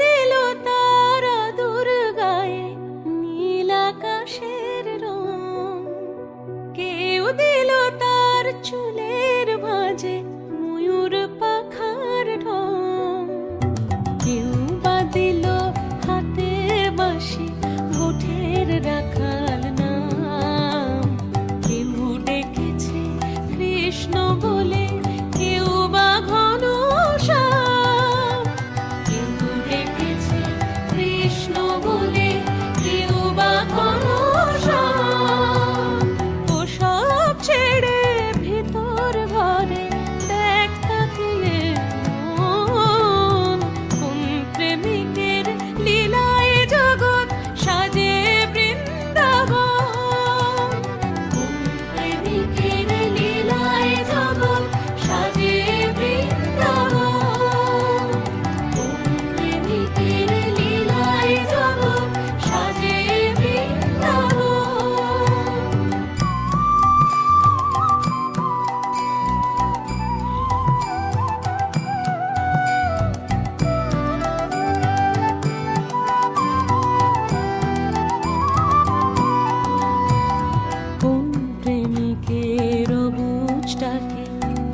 দিল তারা দুর্গায় নীল আকাশের রং, কেউ দিল তার চুলের ভাঁজে ময়ূর পাখার ঢং, কেউ বা দিল হাতে বাঁশি গোঠের রাখাল নাম, কেউ ডেকেছে কৃষ্ণ বলে, কেউ বা ঘনশ্যাম, কেউ ডেকেছে কৃষ্ণ বলে, কেউ বা ঘনশ্যাম। ওসব ছেড়ে ভিতর ঘরে দেখ তাকিয়ে মন, কোন প্রেমিকের লীলায় জগৎ সাজে বৃন্দাবন, কোন প্রেমিকের লীলায় জগৎ সাজে বৃন্দাবন, কোন প্রেমিকের লীলায় জগৎ সাজে বৃন্দাবন। কোন প্রেমিকের বুঝটাকে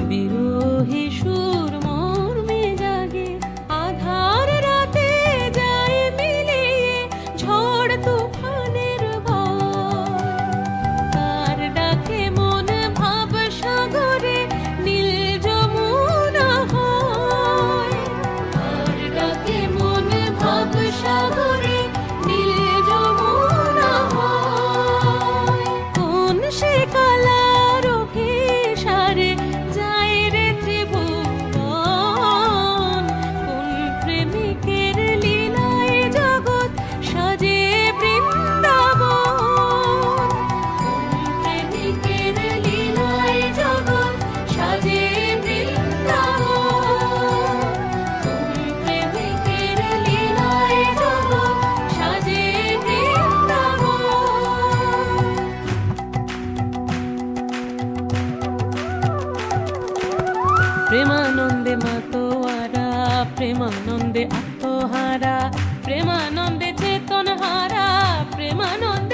বিরোহী সুর মর্মে জাগে, আধার রাতে যায় মিলিয়ে ঝড় তুফানের ভয়, তার ডাকে মন ভাব সাগরে নীল যমুনা হয়, তার ডাকে মন ভাব সাগরে নীল যমুনা হয়। কোন সে কালার অভিসারে যায় রে ত্রিভুবন, কোন প্রেমিকের লীলায় জগৎ সাজে বৃন্দাবন, কোন প্রেমিকের লীলায় জগৎ সাজে বৃন্দাবন, কোন প্রেমিকের লীলায় জগৎ সাজে বৃন্দাবন। প্রেমানন্দে মাতোয়ারা, প্রেমানন্দে আত্মহারা, প্রেমানন্দে চেতনহারা, প্রেমানন্দে